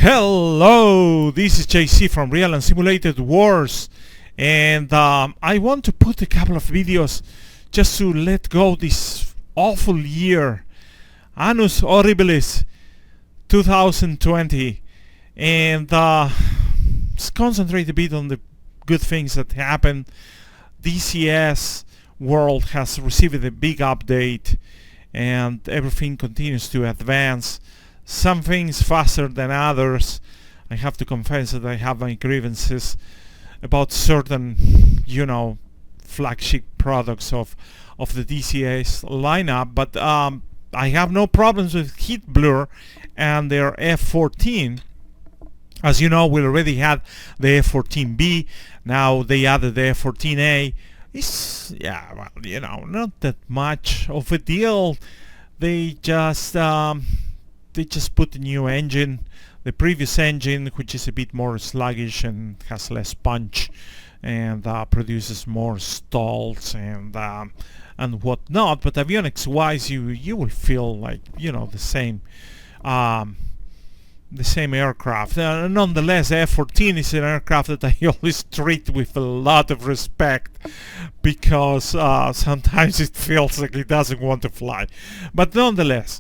Hello, this is JC from Real and Simulated Wars, and I want to put a couple of videos just to let go this awful year, Annus Horribilis 2020, and let's concentrate a bit on the good things that happened. DCS world has received a big update, and everything continues to advance. Some things faster than others. I have to confess that I have my grievances about certain, flagship products of the DCS lineup, but I have no problems with Heat Blur and their F-14. As you know, we already had the F-14B. Now they added the F-14A. It's, not that much of a deal. They just put a new engine, the previous engine, which is a bit more sluggish and has less punch, and produces more stalls and whatnot. But avionics-wise, you will feel like the same aircraft. Nonetheless, F-14 is an aircraft that I always treat with a lot of respect, because sometimes it feels like it doesn't want to fly. But nonetheless,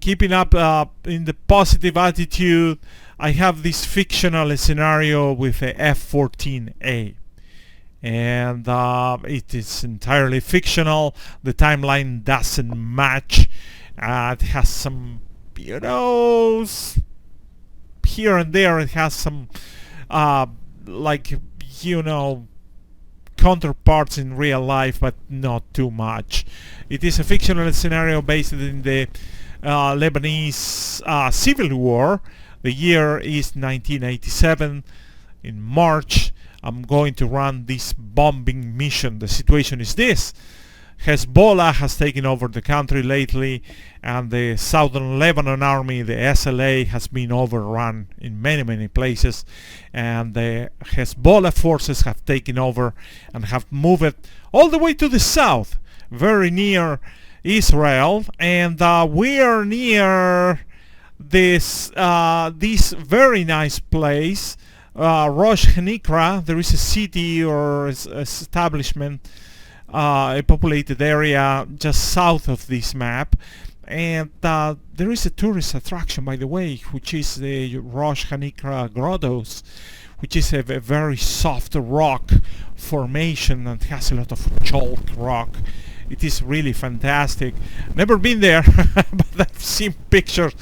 keeping up in the positive attitude, I have this fictional scenario with a F-14A, and it is entirely fictional. The timeline doesn't match. It has some, here and there it has some counterparts in real life, but not too much. It is a fictional scenario based in the Lebanese civil war. The year is 1987. In March, I'm going to run this bombing mission. The situation is this: Hezbollah has taken over the country lately, and the Southern Lebanon Army, the SLA, has been overrun in many places, and the Hezbollah forces have taken over and have moved all the way to the south, very near Israel, and we are near this very nice place, Rosh Hanikra. There is a city or establishment, a populated area just south of this map, and there is a tourist attraction, by the way, which is the Rosh Hanikra Grottos, which is a very soft rock formation and has a lot of chalk rock. It is really fantastic. Never been there, but I've seen pictures,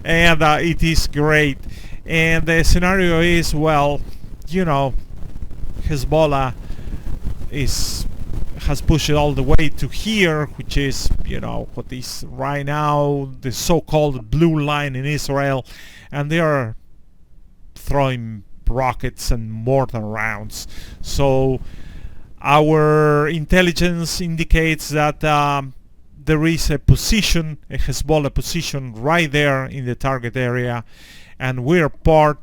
and it is great. And the scenario is, Hezbollah has pushed it all the way to here, which is, what is right now the so-called blue line in Israel, and they are throwing rockets and mortar rounds. So our intelligence indicates that there is a position, a Hezbollah position, right there in the target area, and we're part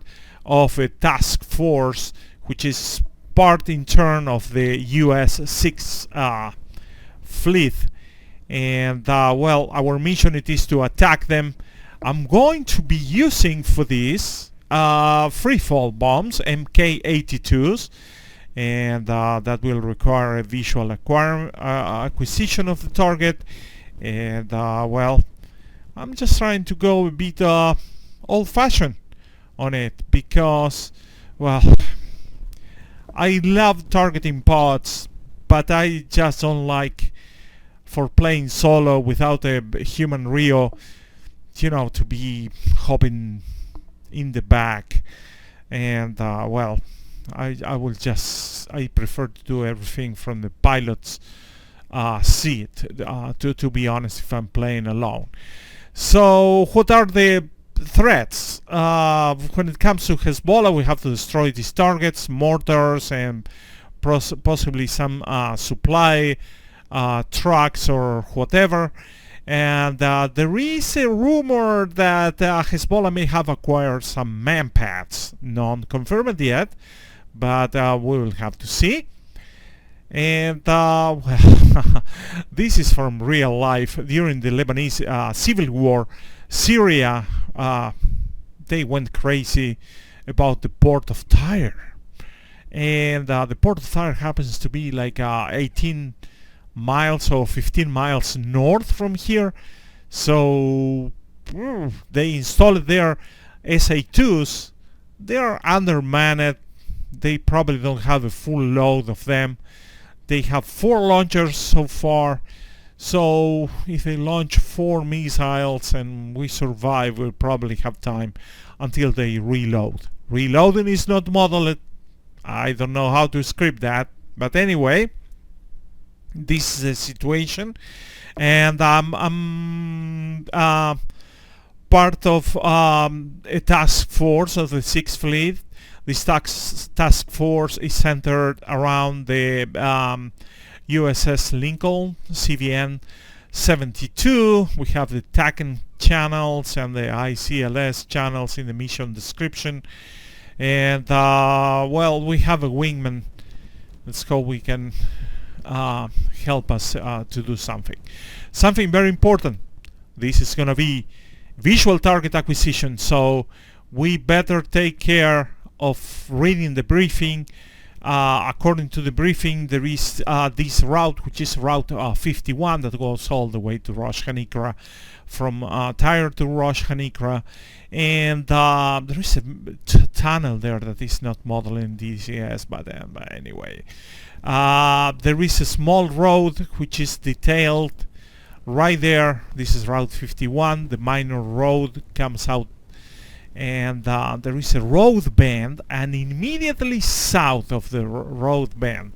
of a task force which is part in turn of the US 6 fleet, and our mission it is to attack them. I'm going to be using for this freefall bombs, Mk-82s, and that will require a visual acquisition of the target. And I'm just trying to go a bit old-fashioned on it, because I love targeting pods, but I just don't like, for playing solo without a human Rio, to be hopping in the back. And I prefer to do everything from the pilot's seat, to be honest, if I'm playing alone. So what are the threats? When it comes to Hezbollah, we have to destroy these targets, mortars, and possibly some supply trucks or whatever. And there is a rumor that Hezbollah may have acquired some manpads. Non-confirmed yet, but we will have to see. And this is from real life. During the Lebanese civil war, Syria they went crazy about the port of Tyre. And the port of Tyre happens to be like 18 miles or 15 miles north from here. So they installed their SA2s. They are undermanned. They probably don't have a full load of them. They have 4 launchers so far. So if they launch 4 missiles and we survive, we'll probably have time until they reload. Reloading is not modeled. I don't know how to script that. But anyway, this is the situation. And I'm part of a task force of the 6th Fleet. This task force is centered around the USS Lincoln, CVN 72. We have the TACAN channels and the ICLS channels in the mission description. And well, we have a wingman. Let's hope we can help us to do something. Something very important. This is going to be visual target acquisition, so we better take care of reading the briefing. According to the briefing, there is this route, which is Route 51, that goes all the way to Rosh Hanikra, from Tyre to Rosh Hanikra, and there is a tunnel there that is not modeled in DCS, but anyway. There is a small road which is detailed right there. This is Route 51. The minor road comes out, and there is a road bend, and immediately south of the road bend,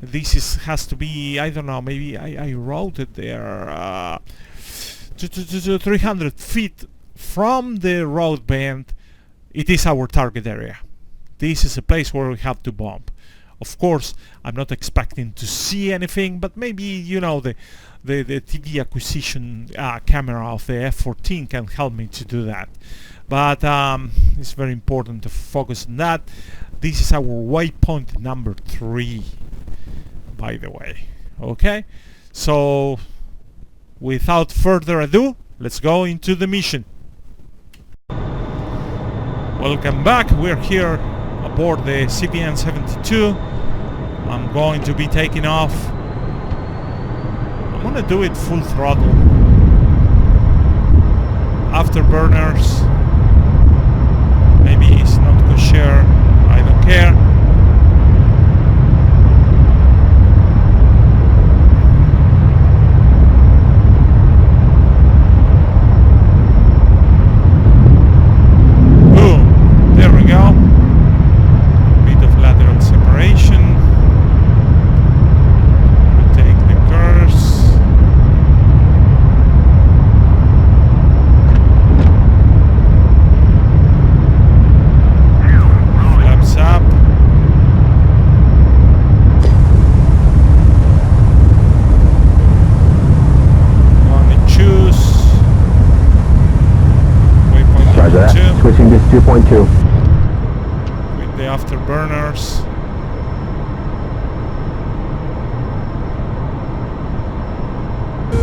this has to be, I don't know, maybe I wrote it there, 300 feet from the road bend. It is our target area. This is a place where we have to bomb. Of course, I'm not expecting to see anything, but maybe, you know, the TV acquisition camera of the F-14 can help me to do that. But it's very important to focus on that. This is our waypoint number 3, by the way. Okay? So, without further ado, let's go into the mission. Welcome back. We're here aboard the CVN 72. I'm going to be taking off. I'm gonna do it full throttle. Afterburners. Maybe it's not kosher. I don't care. Boom. There we go. Bit of lateral separation. Take the curves. Switching to 2.2. With the afterburners.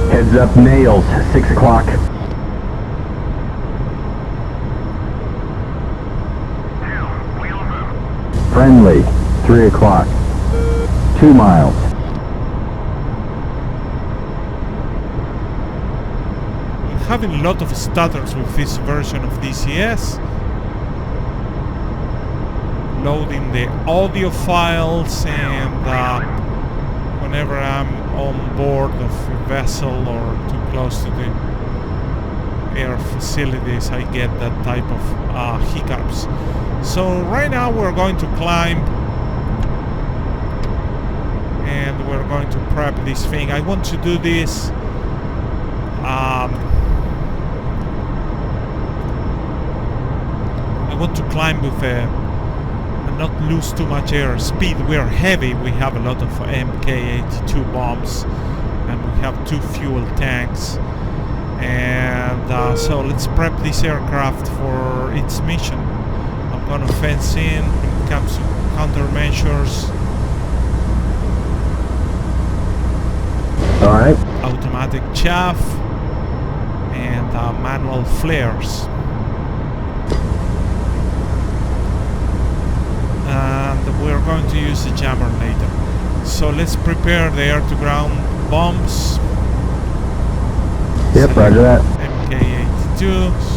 Heads up, nails, 6 o'clock. Friendly, 3 o'clock. 2 miles. Having a lot of stutters with this version of DCS. Loading the audio files, and whenever I'm on board of a vessel or too close to the air facilities, I get that type of hiccups. So right now we're going to climb, and we're going to prep this thing. I want to do this I want to climb with and not lose too much air speed. We are heavy. We have a lot of Mk82 bombs, and we have 2 fuel tanks. And so let's prep this aircraft for its mission. I'm gonna fence in when it comes to countermeasures. All right. Automatic chaff and manual flares. and we're going to use the jammer later. So let's prepare the air-to-ground bombs. Yep, roger that. MK82s.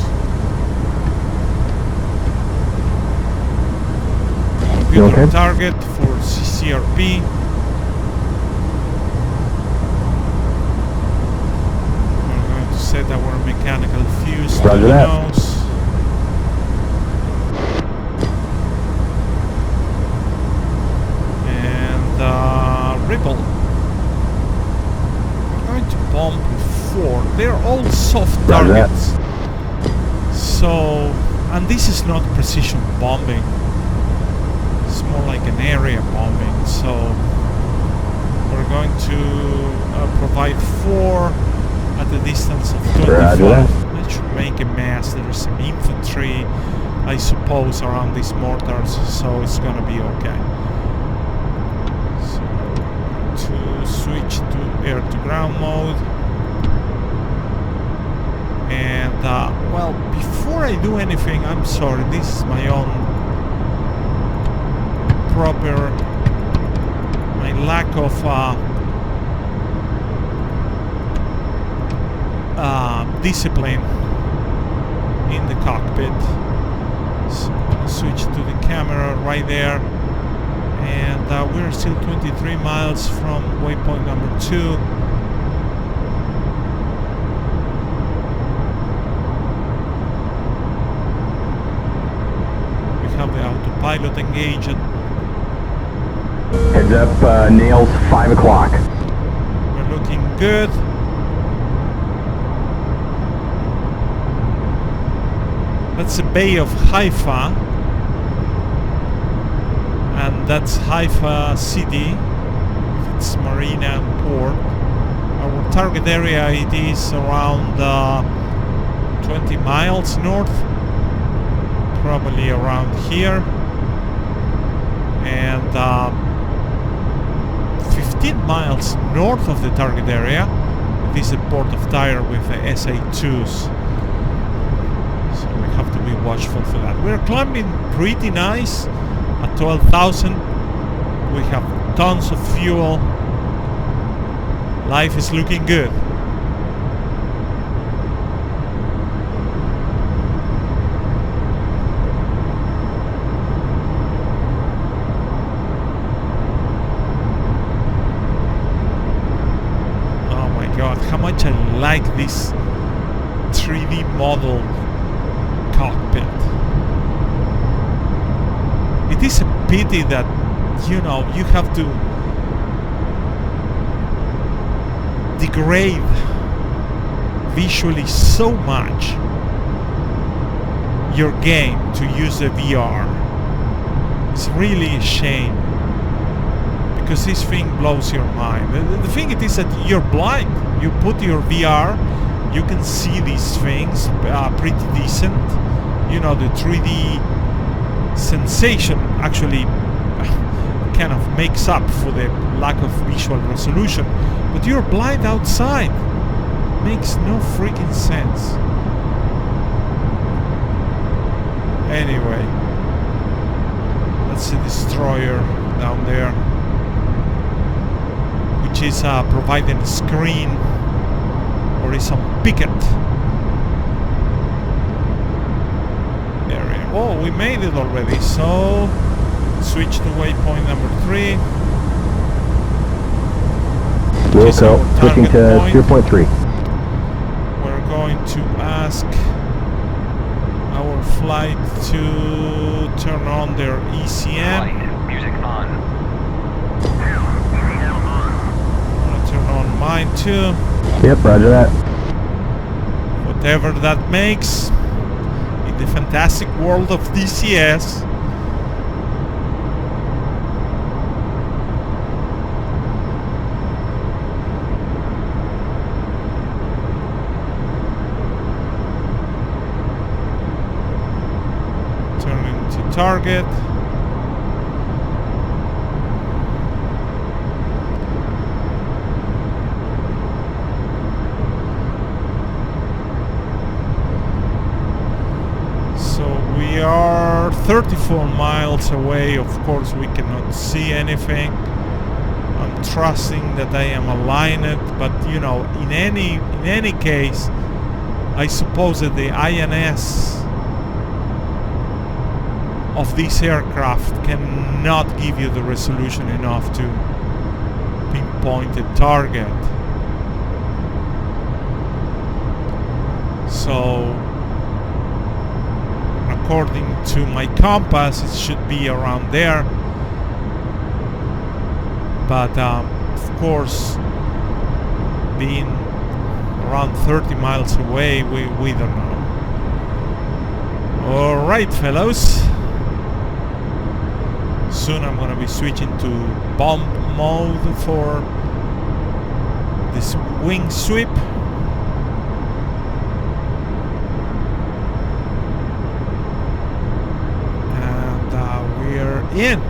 You Computer okay? target for CCRP. We're going to set our mechanical fuse to Roger the that. nose. And ripple. We're going to bomb before. They're all soft Roger that. targets. So, and this is not precision bombing. It's more like an area bombing. So we're going to provide 4 at a distance of 25. That should make a mess. There's some infantry, I suppose, around these mortars, so it's gonna be okay. So to switch to air-to-ground mode. And well, before I do anything, I'm sorry, this is my own proper, my lack of discipline in the cockpit. So I'm gonna switch to the camera right there, and we're still 23 miles from waypoint number 2. We have the autopilot engaged. Heads up, nails 5 o'clock. We're looking good. That's the Bay of Haifa, and that's Haifa city. It's marina and port. Our target area, it is around 20 miles north, probably around here, and 15 miles north of the target area. It is the port of Tyre with the SA2s. So we have to be watchful for that. We're climbing pretty nice at 12,000. We have tons of fuel. Life is looking good. Oh my god, how much I like this 3D model cockpit. It is a pity that, you know, you have to degrade visually so much your game to use a VR. It's really a shame, because this thing blows your mind. The thing it is that you're blind. You put your VR, you can see these things pretty decent. You know, the 3D sensation actually kind of makes up for the lack of visual resolution. But you're blind outside. Makes no freaking sense. Anyway, that's a destroyer down there, which is providing a screen or is some picket area. Oh, we made it already, so switch to waypoint number 3. Wilco, switching to 0.3. We're going to ask our flight to turn on their ECM. Flight, music on. I'm gonna turn on mine too. Yep, roger that. Whatever that makes in the fantastic world of DCS. Turning to target. So we are are 34 miles away. Of course, we cannot see anything. I'm trusting that I am aligned, but you know, in any case, I suppose that the INS of this aircraft cannot give you the resolution enough to pinpoint a target. So according to my compass, it should be around there, but of course, being around 30 miles away, we don't know. Alright, fellows, soon I'm gonna be switching to bomb mode for this wing sweep. We're in.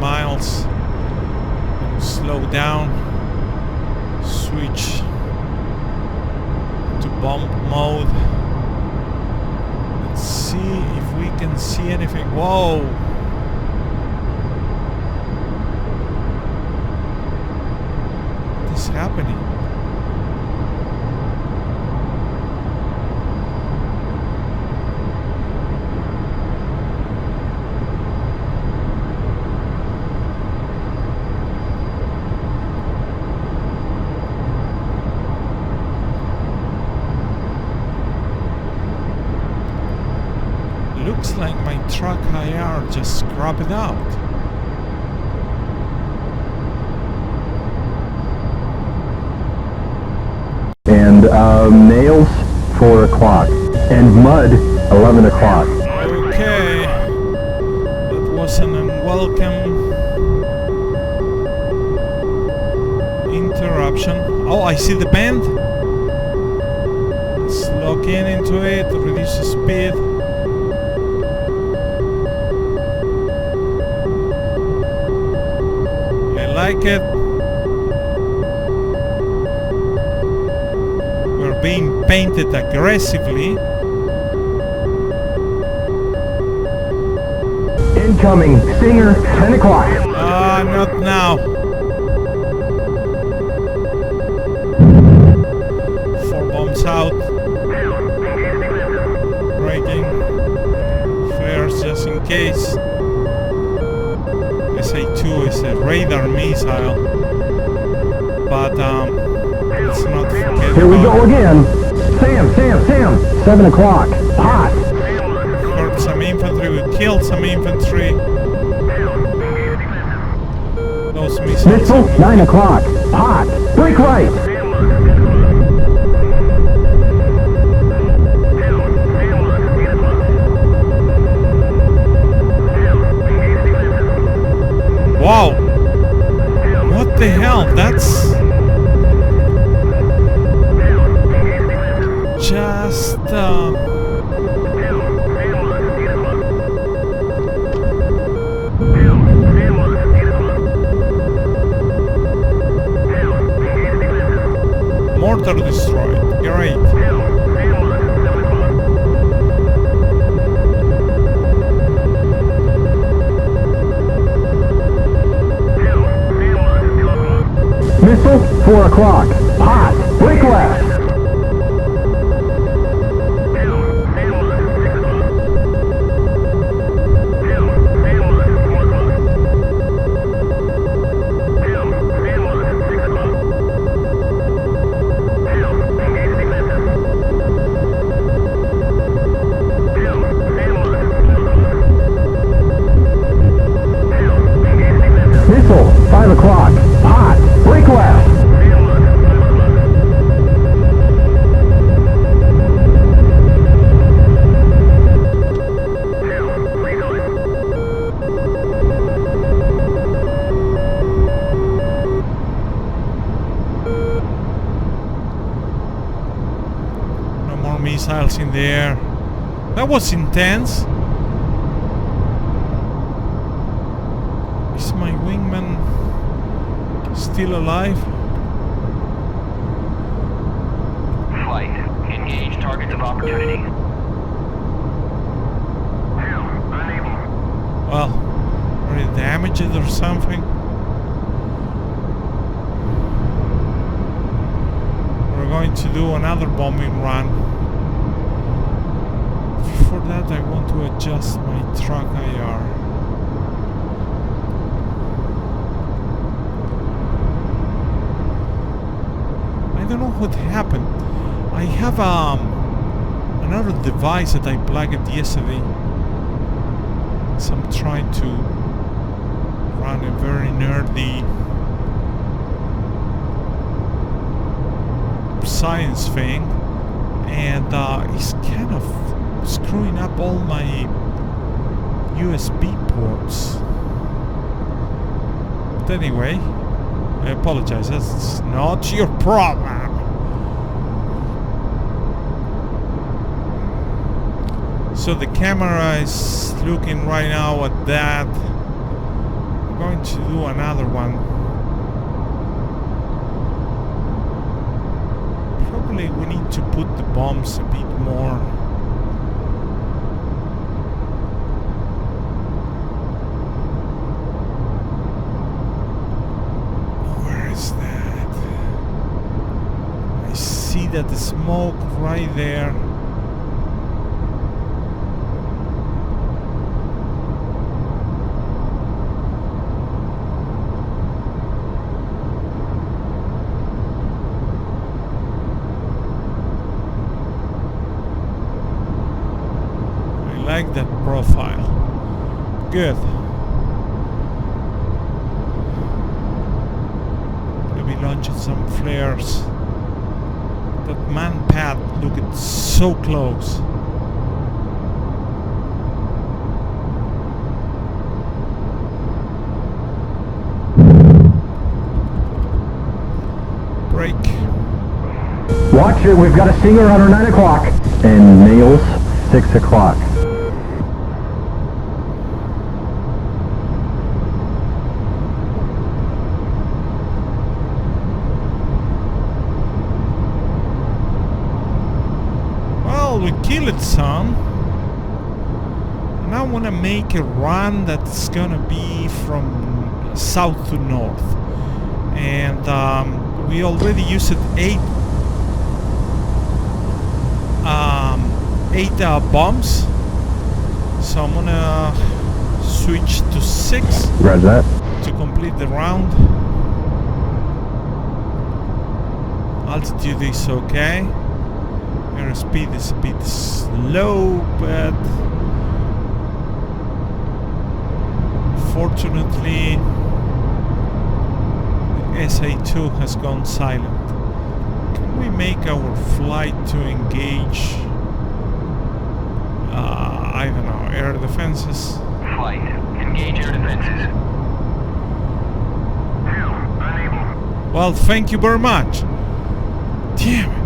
Miles. Slow down, switch to bomb mode. Let's see if we can see anything. Whoa! What is happening? Looks like my TrackIR just scrubbed it out. And nails, 4 o'clock. And mud, 11 o'clock. Okay. That was an unwelcome interruption. Oh, I see the bend. Let's lock in into it, reduce the speed. Like it. We're being painted aggressively. Incoming, Stinger, 10 o'clock. Not now. 4 bombs out. Braking. Flares just in case. SA-2 is a radar missile, but let's not forget. Here we go again. Sam, 7 o'clock. Hot. Hurt some infantry, we killed some infantry. Those missiles. Missile, 9 o'clock. Hot. Brake right. Wow! What the hell? That's just mortar destroyed. Great. Missile, 4 o'clock. Hot. Brake left. more missiles in the air. That was intense. Is my wingman still alive? Flight. Engage targets of opportunity. Unable. Well, are you damaged or something? We're going to do another bombing run. For that I want to adjust my TrackIR. I don't know what happened. I have another device that I plugged yesterday. So I'm trying to run a very nerdy science thing, and it's kind of screwing up all my USB ports. But anyway, I apologize, that's not your problem. So the camera is looking right now at that. I'm going to do another one. Probably we need to put the bombs a bit more. Where is that? I see that the smoke right there. Like that profile. Good. Maybe launching some flares. That man pad looked so close. Break. Watch it, we've got a Stinger on our 9 o'clock. And nails, 6 o'clock. We killed some, and I want to make a run that's gonna be from south to north, and we already used 8 bombs, so I'm gonna switch to 6. Roger that. To complete the round. Altitude is okay. Airspeed is a bit slow, but fortunately the SA-2 has gone silent. Can we make our flight to engage, I don't know, air defenses? Flight. Engage air defenses. Unable. Well, thank you very much. Damn it.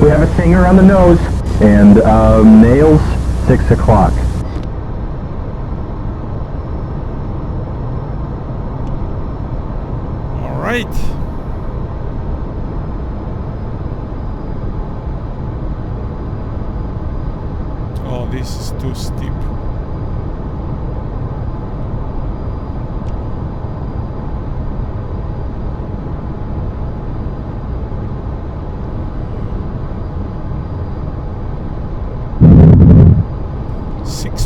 We have a Stinger on the nose. And nails, 6 o'clock. All right. Oh, this is too steep.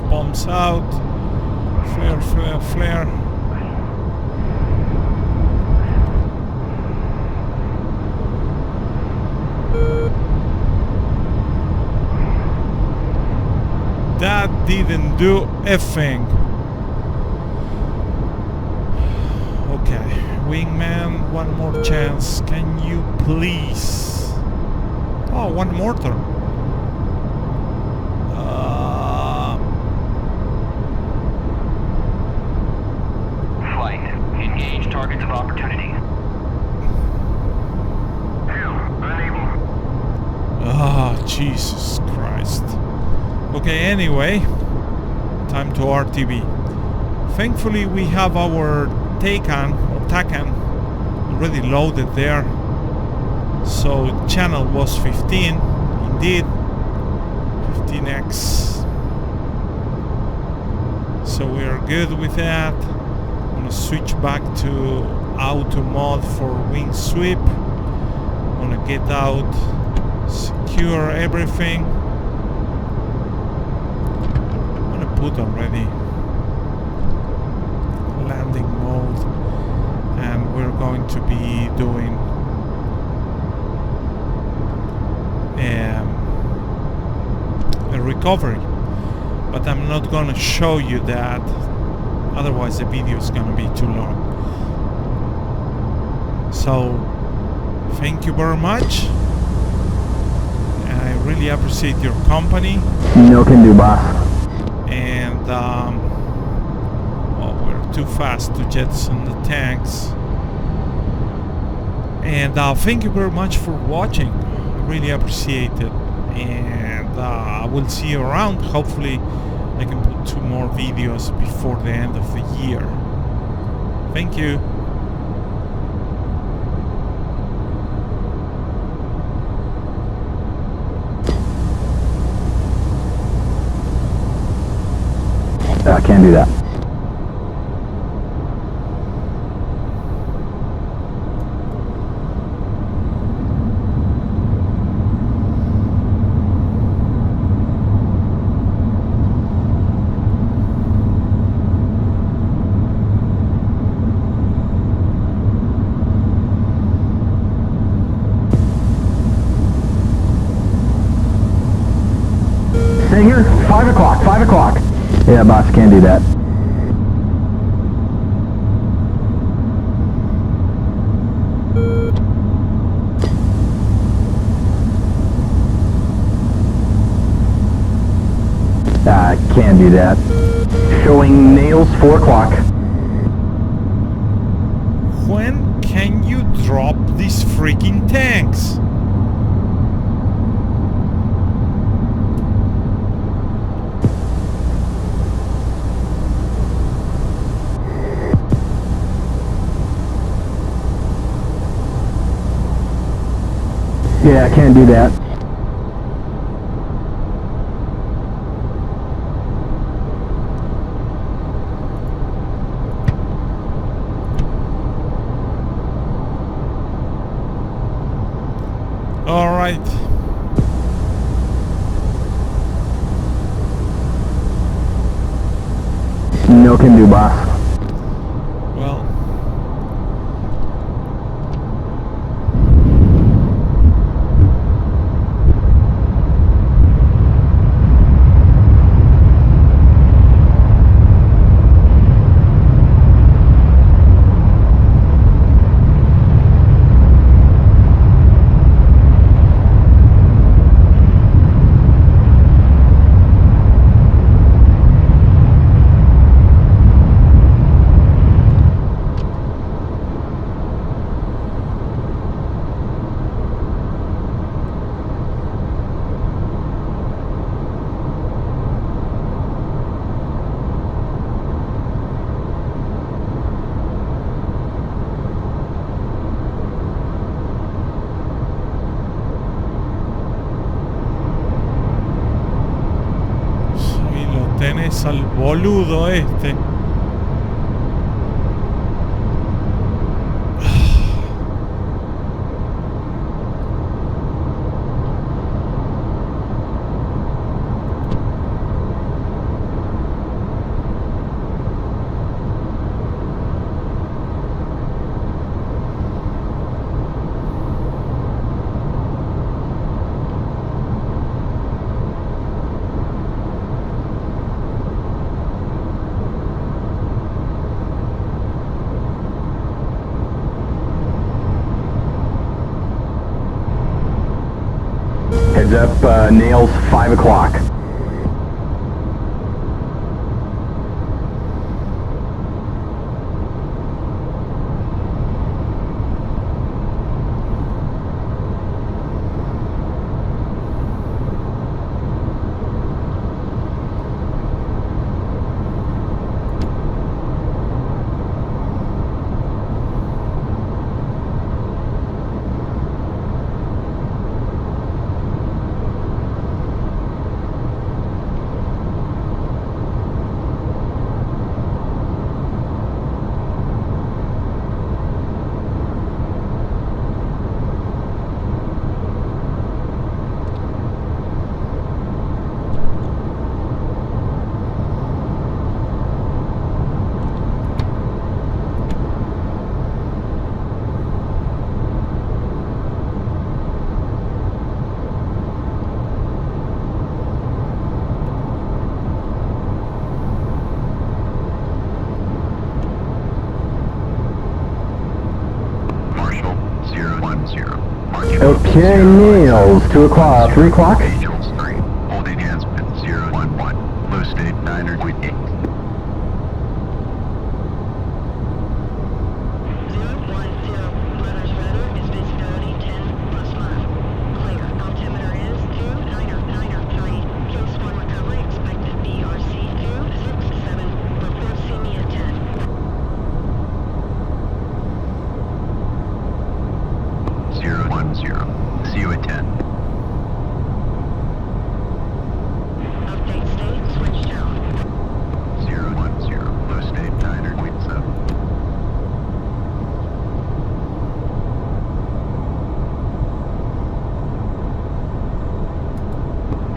Bombs out. Flare, flare, flare. That didn't do a thing. one more chance. Can you please? Oh, one mortar. Flight. Engage targets of opportunity. Unable. Ah, Jesus Christ. Okay, anyway, time to RTV. Thankfully, we have our Takan already loaded there. So channel was 15, indeed, 15x. So we are good with that. I'm gonna switch back to auto mode for wing sweep. I'm gonna get out, secure everything. I'm gonna put already landing mode, and we're going to be doing a recovery, but I'm not gonna show you that, otherwise the video is gonna be too long. So thank you very much. I really appreciate your company. No can do, boss. And well, we're too fast to jettison the tanks. And thank you very much for watching. I really appreciate it. And I will see you around. Hopefully I can put 2 more videos before the end of the year. Thank you. I can't do that. Singer, 5 o'clock, 5 o'clock. Yeah, boss, can't do that. I can't do that. Showing nails, 4 o'clock. When can you drop these freaking tanks? Yeah, I can't do that. All right. No can do, boss. Well, tenés al boludo este. Heads up, nails 5 o'clock. Okay, nails 2 o'clock, 3 o'clock. Angels 3. Holding hands with 011. Low state 9.8. 010, rudder's rudder is visibility 10 plus mile. Clear. Altimeter is 2993. Case 1 recovery expected BRC 267. Report see me at 10. 010. See you at 10. Update state, switch down. 010. Low state 9.7.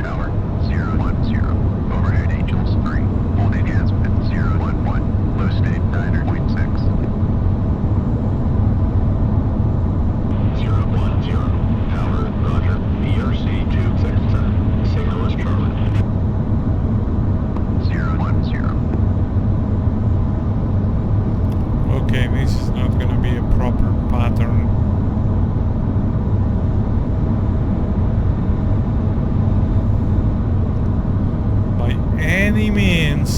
Tower 010. Overhead Angels 3. Holding hands with 011. Low state 9.6. 010. Tower, roger. BRC 267. Signal is Charlie. 010. Okay, this is not gonna be a proper pattern. By any means.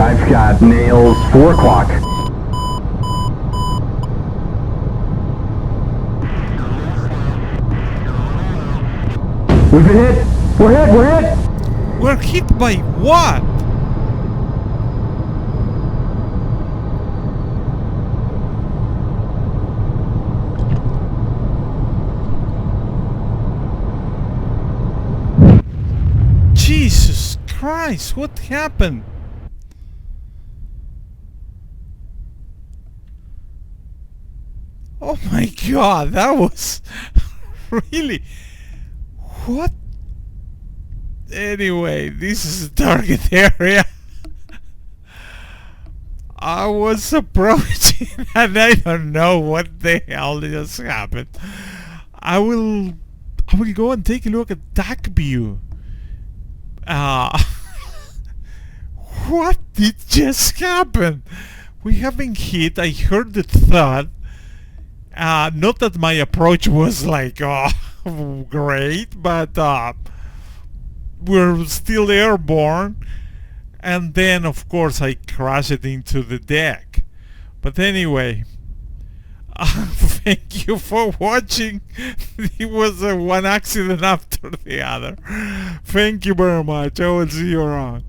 I've got nails 4 o'clock. We've been hit! We're hit! We're hit! We're hit by what? Jesus Christ, what happened? Oh my God, that was really... What? Anyway, this is the target area. I was approaching and I don't know what the hell just happened. I will go and take a look at that view. What did just happen? We have been hit. I heard the thud. Not that my approach was like, oh, great, but we're still airborne. And then, of course, I crashed into the deck. But anyway, thank you for watching. It was one accident after the other. Thank you very much. I will see you around.